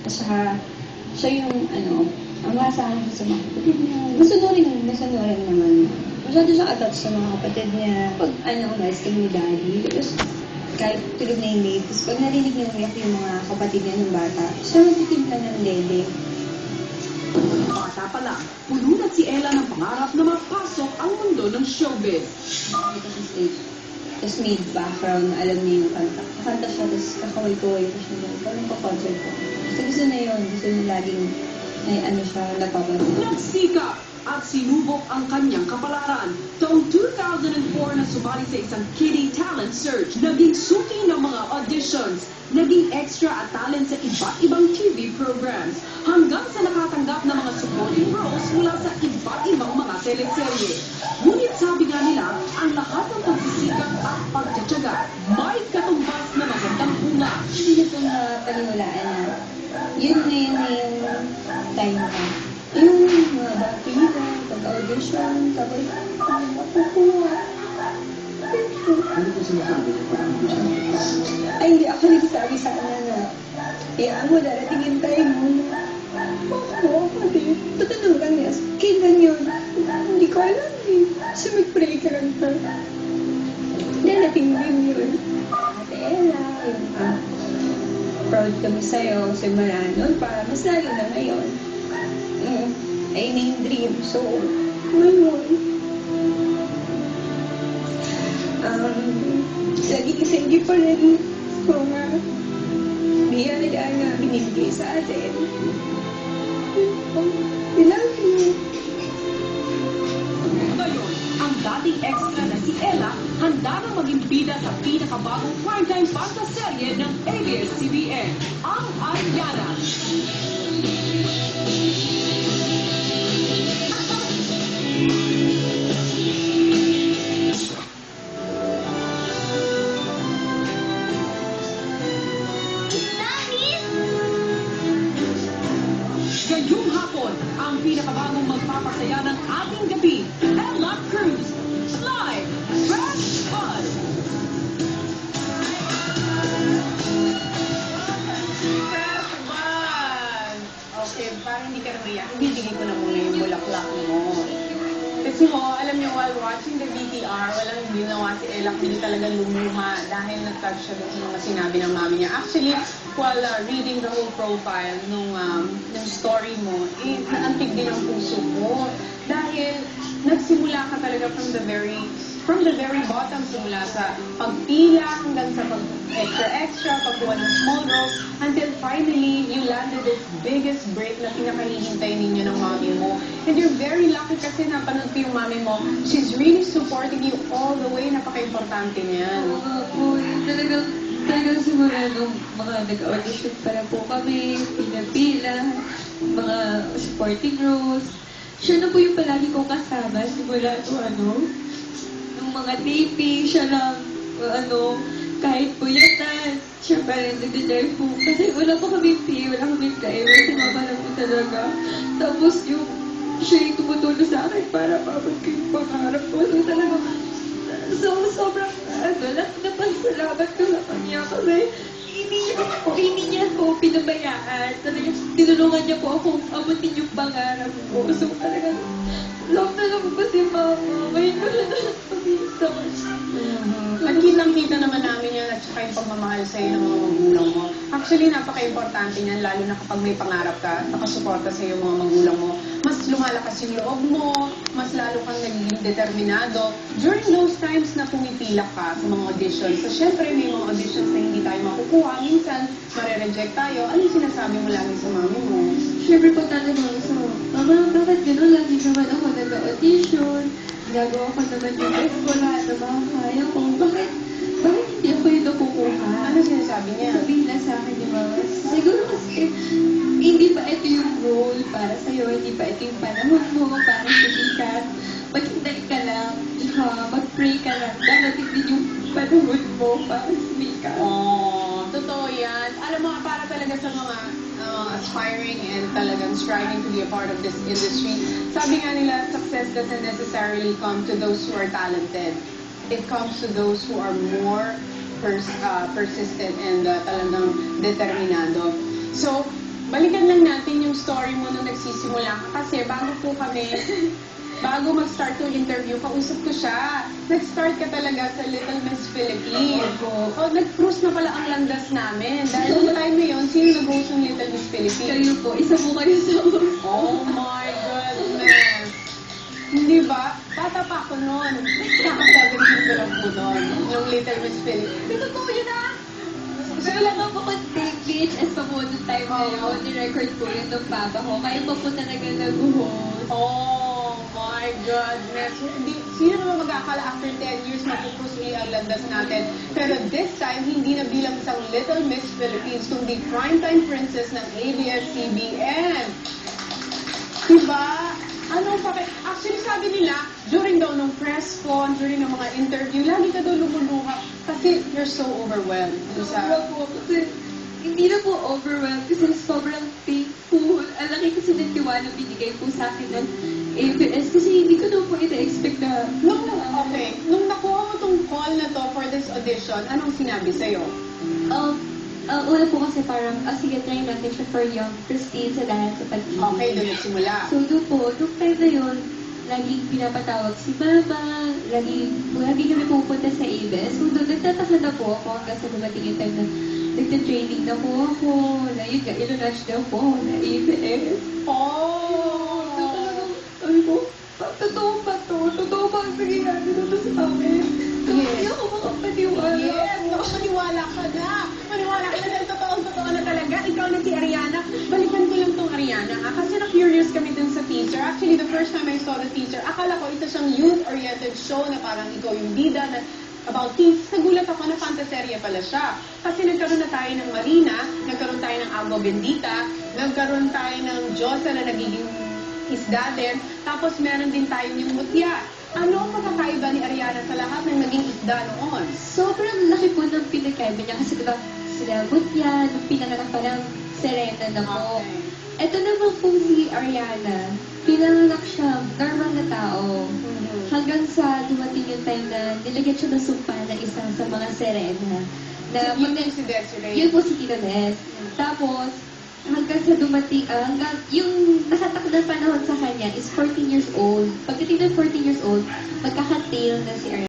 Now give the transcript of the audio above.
At saka, siya yung, ang masahan ko sa mga kapatid niya. Masunurin naman. Masyado siyang attached sa mga kapatid niya. Pag, umalis kami ni Daddy, tapos, kahit tulog na yung maid, tapos pag narinig niya umiyak yung mga kapatid niya ng bata, siya magtitimpla ng lele. Bata pa lang, pulunat si Ella ng pangarap na mapasok ang mundo ng showbiz. Dito sa stage. Tapos may background, alam niya yung kanta. Kakanta siya, tapos kakaway-kaway pa siya doon. Parang pa-concert ko. Gusto niya yun. Gusto niya laging may siya napapanood. Nagsikap at sinubok ang kanyang kapalaran. Taong 2004 na sumali sa isang kiddie talent search. Naging suki ng mga auditions. Naging extra at talent sa iba't ibang TV programs. Hanggang sa nakatanggap ng mga supporting roles mula sa iba't ibang mga teleserye. Ngunit sabi nga nila, ang lahat ng pagsisikap at pagtsatsaga may katumbas na magandang bunga. Hindi niya po napaniwalaan na yun ngayon na yung time ko. Yung mga bakita, pag-audition, tapos makukuha. Ano po sinasabi niya para mag-audition? Ay, hindi ako nagsasabi sa kanya na mo, darating yung time mo. Ako din. Tutunugan niya. Kailan yun? Hindi ko alam eh. So mag-pray ka lang pa. Darating din yun. Ate Ella, yung proud kami sa'yo. Simula nun pa, mas lalo na ngayon. Ay na yung dream. So, ngayon. Lagi kasi hindi pa rin kung biyaya na binibigay sa atin. I love you. Ngayon, ang dating extra na si Ella handa na maging bida sa pinakabagong primetime fantaserye ng ABS-CBN, ang Ariana. Ngayong hapon, ang pinakabagong magpapasaya ng ating gabi, Ella Cruz, live, Fresh Buzz! Fresh Buzz! Okay, parang hindi ka na maiyak. Ibibigay ko na muna yung bulaklak mo. Kasi mo, alam niyo, while watching the VTR, walang ginawa si Ella, hindi talaga lumuha dahil nag-touch siya doon sa mga sinabi ng mami niya. Actually, while reading the whole profile nung story mo, naantig din ang puso ko. Dahil nagsimula ka talaga from the very bottom, simula sa pagpila hanggang sa pag-extra, pagkuha ng small roles, until finally, you landed this biggest break na pinakahihintay ninyo ng mami mo. And you're very lucky kasi napanood ko yung mami mo. She's really supporting you all the way. Napaka-importante niyan. Oo, talagang simula nung mga nag-audition pa lang po kami, pinapila, mga supporting roles. Siya na po yung palagi kong kasama simula nung mga taping, siya lang, kahit puyatan, siya pa rin nag-drive po. Kasi wala pa kami pay, wala kami driver, si mama lang po talaga. Tapos siya yung tumutulong sa akin para mabot ko yung pangarap ko. So talagang, sobrang, napasalamat ko sa kanya kasi hindi niya ako pinabayaan. Talagang tinulungan niya po ako abutin yung pangarap ko. So talagang, love na lang po si mama. Ngayon ko siya na pag-isa. At kitang-kita naman namin yan at saka yung pagmamahal sa'yo ng mga magulang mo. Actually, napaka-importante niyan, lalo na kapag may pangarap ka, nakasuporta sa'yo yung mga magulang mo. Mas lumalakas yung loob mo, mas lalo kang nagiging determinado. During those times na pumipila ka sa mga auditions, so syempre may mga auditions na hindi tayo makukuha, minsan mare-reject tayo, anong sinasabi mo lagi sa mami mo? Siyempre po talaga so, mama, bakit gano'n? Lagi naman ako nag-audition. Gagawa ko naman yung best ko lahat na mga kaya ko. Bakit hindi ako yung nakukuha? Ano sinasabi niya? Sabihin na sa akin ni mama, siguro kasi hindi pa ito yung role para sa'yo, hindi pa ito yung panahon mo para sumikat. Maghintay ka lang, mag-pray ka lang, darating din yung panahon mo para sumikat. Totoo yan. Alam mo, para talaga sa mga aspiring and talagang striving to be a part of this industry, sabi nga nila, success doesn't necessarily come to those who are talented. It comes to those who are more persistent and talagang determinado. So, balikan lang natin yung story mo nung nagsisimula ka. Kasi bago mag-start yung interview, kausap ko siya. Nag-start ka talaga sa Little Miss Philippines. O, nag-cruise na pala ang landas namin. Dahil yung time na yun, sino nag-host ng Little Miss Philippines? Kayo po, isa po kayo sa Oh my goodness! Hindi ba? Bata pa ako noon. Kaka-17 ko lang po noon. Yung Little Miss Philippines. Ito po yun ah! Kailangan ako mag-take VHS pa po noong time na yun. Ni-record po yun ng papa ko. Kaya pa po talaga nag-host. Oh my goodness. Sino naman mag-akala after 10 years mapupusuli ang landas natin? Pero this time, hindi na bilang isang Little Miss Philippines, kundi primetime princess ng ABS-CBN. Diba? Anong Actually, sabi nila, during daw nung press con, during ng mga interview, lagi ka daw lumuluha kasi you're so overwhelmed. Sobra po. Kasi hindi na po overwhelmed kasi sobrang thankful. Ang laki kasi ng tiwala binigay po sa akin ng ABS kasi hindi ko na po ina-expect na... Nung nakuha mo tong call na to for this audition, anong sinabi sa'yo? Una po kasi parang, sige, try natin siya for young Christine sa dahil sa pag-ibig. Okay, doon nagsimula. So doon po, nung time na yun, laging pinapatawag si Mama, lagi kami pupunta sa ABS. So doon, nagtataka na po ako hanggang sa dumating yung time na nagta-training na po ako, na yun nga, ilunach na po ako na ABS. Oh! So talagang, sabi ko, totoo ba to? Totoo ba ang nangyayari dito sa amin? So, Yes. hindi ako makapaniwala. Yes! Maniwala ka na! Maniwala ka na dahil totoo na talaga. Ikaw na si Ariana. Balikan ko lang tong Ariana. Kasi na-curious kami dun sa teaser. Actually, the first time I saw the teaser, akala ko ito siyang youth-oriented show na parang ikaw yung bida na about teens. Nagulat ako na fantaserya pala siya. Kasi nagkaroon na tayo ng Marina, nagkaroon tayo ng Agua Bendita, nagkaroon tayo ng Diyosa na nagiging isda din, tapos meron din tayo yung mutya. Ano ang pagkakaiba ni Ariana sa lahat ng naging isda noon? Sobrang laki po ng pinagkaiba niya kasi diba sila Butya, nung pinanganak pa ng Serena na po. Ito naman po si Ariana, pinanganak siya normal na tao. Hanggang sa dumating yung time na nilagyan siya ng sumpa na isa sa mga Serena. Na Yun din si Desiree. yun po si Tita Des. Tapos, hanggang sa dumating, yung nakatakdang panahon sa kanya is 14 years old. Pagdating ng 14 years old, magkaka-tail na si Ariana.